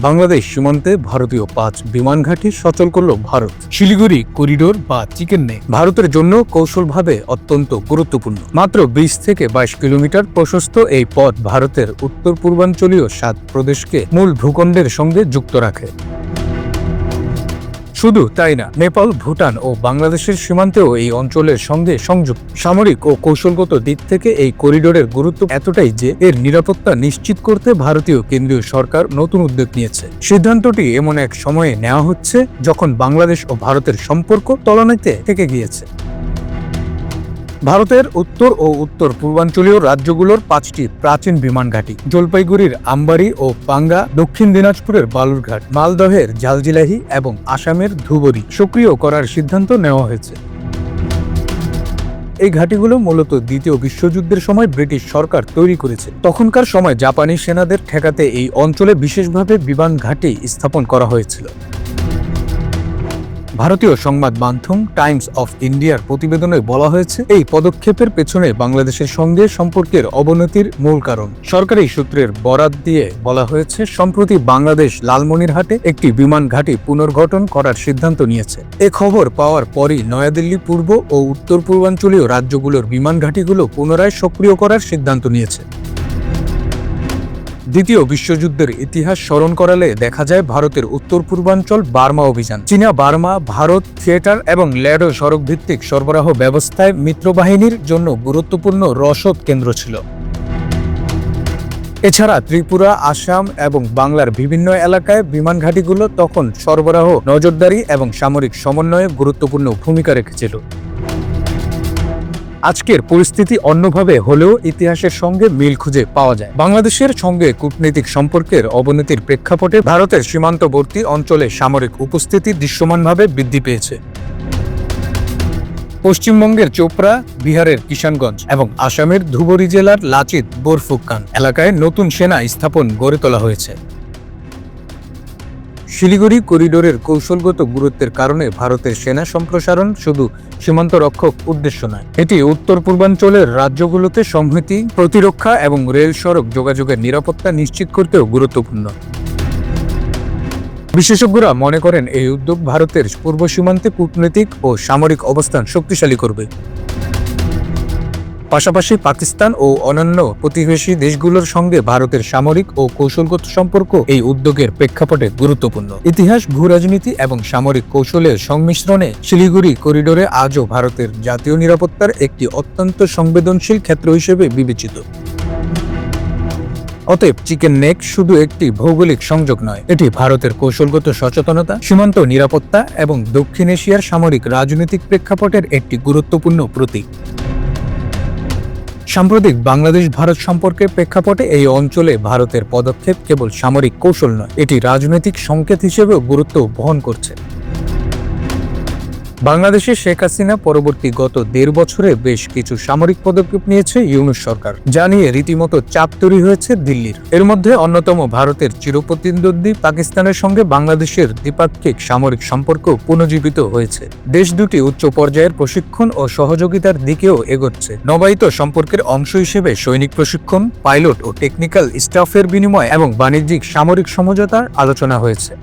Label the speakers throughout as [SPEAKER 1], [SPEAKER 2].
[SPEAKER 1] বাংলাদেশ সীমান্তে ভারতীয় 5 বিমান ঘাঁটি সচল করল ভারত। শিলিগুড়ি করিডোর বা চিকেন নেক ভারতের জন্য কৌশলভাবে অত্যন্ত গুরুত্বপূর্ণ। মাত্র 20 থেকে 22 কিলোমিটার প্রশস্ত এই পথ ভারতের উত্তর পূর্বাঞ্চলীয় 7 প্রদেশকে মূল ভূখণ্ডের সঙ্গে যুক্ত রাখে। শুধু তাই না, নেপাল, ভুটান ও বাংলাদেশের সীমান্তেও এই অঞ্চলের সঙ্গে সংযুক্ত। সামরিক ও কৌশলগত দিক থেকে এই করিডোরের গুরুত্ব এতটাই যে এর নিরাপত্তা নিশ্চিত করতে ভারতীয় কেন্দ্রীয় সরকার নতুন উদ্যোগ নিয়েছে। সিদ্ধান্তটি এমন এক সময়ে নেওয়া হচ্ছে যখন বাংলাদেশ ও ভারতের সম্পর্ক তলানিতে থেকে গিয়েছে। ভারতের উত্তর ও উত্তর পূর্বাঞ্চলীয় রাজ্যগুলোর 5টি প্রাচীন বিমান ঘাঁটি, জলপাইগুড়ির আমবাড়ি ও পাঙ্গা, দক্ষিণ দিনাজপুরের বালুরঘাট, মালদহের ঝালজিলাহি এবং আসামের ধুবরী সক্রিয় করার সিদ্ধান্ত নেওয়া হয়েছে। এই ঘাঁটিগুলো মূলত দ্বিতীয় বিশ্বযুদ্ধের সময় ব্রিটিশ সরকার তৈরি করেছে। তখনকার সময় জাপানি সেনাদের ঠেকাতে এই অঞ্চলে বিশেষভাবে বিমান ঘাঁটি স্থাপন করা হয়েছিল। ভারতীয় সংবাদ মাধ্যম টাইমস অফ ইন্ডিয়ার প্রতিবেদনে বলা হয়েছে, এই পদক্ষেপের পেছনে বাংলাদেশের সঙ্গে সম্পর্কের অবনতির মূল কারণ। সরকারি সূত্রের বরাত দিয়ে বলা হয়েছে, সম্প্রতি বাংলাদেশ লালমনিরহাটে একটি বিমান ঘাঁটি পুনর্গঠন করার সিদ্ধান্ত নিয়েছে। এ খবর পাওয়ার পরই নয়াদিল্লি পূর্ব ও উত্তর পূর্বাঞ্চলীয় রাজ্যগুলোর বিমান ঘাঁটিগুলো পুনরায় সক্রিয় করার সিদ্ধান্ত নিয়েছে। দ্বিতীয় বিশ্বযুদ্ধের ইতিহাস স্মরণ করালে দেখা যায় ভারতের উত্তর পূর্বাঞ্চল বার্মা অভিযান, চীনা বার্মা ভারত থিয়েটার এবং ল্যাডো সড়ক ভিত্তিক সরবরাহ ব্যবস্থায় মিত্রবাহিনীর জন্য গুরুত্বপূর্ণ রসদ কেন্দ্র ছিল। এছাড়া ত্রিপুরা, আসাম এবং বাংলার বিভিন্ন এলাকায় বিমান ঘাঁটিগুলো তখন সরবরাহ, নজরদারি এবং সামরিক সমন্বয়ে গুরুত্বপূর্ণ ভূমিকা রেখেছিল। আজকের পরিস্থিতি অন্যভাবে হলেও ইতিহাসের সঙ্গে মিল খুঁজে পাওয়া যায়। বাংলাদেশের সঙ্গে কূটনৈতিক সম্পর্কের অবনতির প্রেক্ষাপটে ভারতের সীমান্তবর্তী অঞ্চলে সামরিক উপস্থিতি দৃশ্যমানভাবে বৃদ্ধি পেয়েছে। পশ্চিমবঙ্গের চোপড়া, বিহারের কিষানগঞ্জ এবং আসামের ধুবরী জেলার লাচিত বোরফুকান এলাকায় নতুন সেনা স্থাপন গড়ে তোলা হয়েছে। শিলিগুড়ি করিডোরের কৌশলগত গুরুত্বের কারণে ভারতের সেনা সম্প্রসারণ শুধু সীমান্ত রক্ষক উদ্দেশ্য নয়, এটি উত্তর পূর্বাঞ্চলের রাজ্যগুলোতে সংহতি, প্রতিরক্ষা এবং রেল সড়ক যোগাযোগের নিরাপত্তা নিশ্চিত করতেও গুরুত্বপূর্ণ। বিশেষজ্ঞরা মনে করেন এই উদ্যোগ ভারতের পূর্ব সীমান্তে কূটনৈতিক ও সামরিক অবস্থান শক্তিশালী করবে। পাশাপাশি পাকিস্তান ও অন্যান্য প্রতিবেশী দেশগুলোর সঙ্গে ভারতের সামরিক ও কৌশলগত সম্পর্ক এই উদ্যোগের প্রেক্ষাপটে গুরুত্বপূর্ণ। ইতিহাস, ভূরাজনীতি এবং সামরিক কৌশলের সংমিশ্রণে শিলিগুড়ি করিডোরে আজও ভারতের জাতীয় নিরাপত্তার একটি অত্যন্ত সংবেদনশীল ক্ষেত্র হিসেবে বিবেচিত। অতএব চিকেন নেক শুধু একটি ভৌগোলিক সংযোগ নয়, এটি ভারতের কৌশলগত সচেতনতা, সীমান্ত নিরাপত্তা এবং দক্ষিণ এশিয়ার সামরিক রাজনৈতিক প্রেক্ষাপটের একটি গুরুত্বপূর্ণ প্রতীক। সাম্প্রতিক বাংলাদেশ ভারত সম্পর্কের প্রেক্ষাপটে এই অঞ্চলে ভারতের পদক্ষেপ কেবল সামরিক কৌশল নয়, এটি রাজনৈতিক সংকেত হিসেবেও গুরুত্ব বহন করছে। বাংলাদেশে শেখ হাসিনা পরবর্তী গত 1.5 বছরে বেশ কিছু সামরিক পদক্ষেপ নিয়েছে ইউনূস সরকার, যা নিয়ে রীতিমতো চাপ তৈরি হয়েছে দিল্লির। এর মধ্যে অন্যতম ভারতের চিরপ্রতিদ্বন্দ্বী পাকিস্তানের সঙ্গে বাংলাদেশের দ্বিপাক্ষিক সামরিক সম্পর্ক পুনর্জীবিত হয়েছে। দেশ দুটি উচ্চ পর্যায়ের প্রশিক্ষণ ও সহযোগিতার দিকেও এগোচ্ছে। নবায়িত সম্পর্কের অংশ হিসেবে সৈনিক প্রশিক্ষণ, পাইলট ও টেকনিক্যাল স্টাফের বিনিময় এবং বাণিজ্যিক সামরিক সমঝোতার আলোচনা হয়েছে।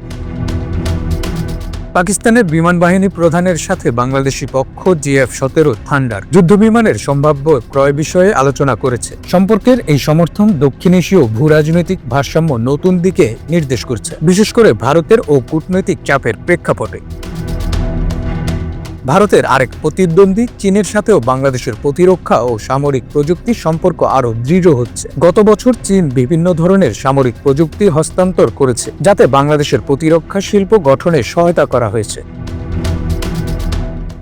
[SPEAKER 1] পাকিস্তানের বিমান বাহিনী প্রধানের সাথে বাংলাদেশি পক্ষ GF-17 থান্ডার যুদ্ধবিমানের সম্ভাব্য ক্রয় বিষয়ে আলোচনা করেছে। সম্পর্কের এই সমর্থন দক্ষিণ এশীয় ভূরাজনৈতিক ভারসাম্য নতুন দিকে নির্দেশ করছে, বিশেষ করে ভারতের ও কূটনৈতিক চাপের প্রেক্ষাপটে। ভারতের আরেক প্রতিদ্বন্দ্বী চীনের সাথেও বাংলাদেশের প্রতিরক্ষা ও সামরিক প্রযুক্তির সম্পর্ক আরও দৃঢ় হচ্ছে। গত বছর চীন বিভিন্ন ধরনের সামরিক প্রযুক্তি হস্তান্তর করেছে, যাতে বাংলাদেশের প্রতিরক্ষা শিল্প গঠনে সহায়তা করা হয়েছে।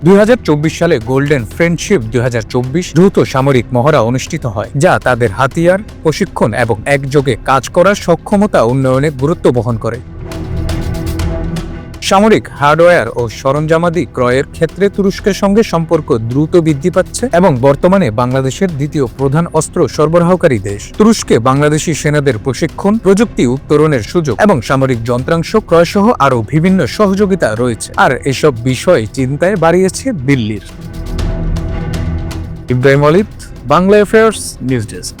[SPEAKER 1] 2024 সালে গোল্ডেন ফ্রেন্ডশিপ 2024 দ্রুত সামরিক মহড়া অনুষ্ঠিত হয়, যা তাদের হাতিয়ার, প্রশিক্ষণ এবং একযোগে কাজ করার সক্ষমতা উন্নয়নে গুরুত্ব বহন করে। সামরিক হার্ডওয়্যার ও সরঞ্জামাদি ক্রয়ের ক্ষেত্রে তুরস্কের সঙ্গে সম্পর্ক দ্রুত বৃদ্ধি পাচ্ছে এবং বর্তমানে বাংলাদেশের দ্বিতীয় প্রধান অস্ত্র সরবরাহকারী দেশ। তুরস্কে বাংলাদেশি সেনাদের প্রশিক্ষণ, প্রযুক্তি উত্তরণের সুযোগ এবং সামরিক যন্ত্রাংশ ক্রয় সহ আরও বিভিন্ন সহযোগিতা রয়েছে, আর এসব বিষয় চিন্তায় বাড়িয়েছে দিল্লির। Ibrahim Olid, Bangla affairs, news desk.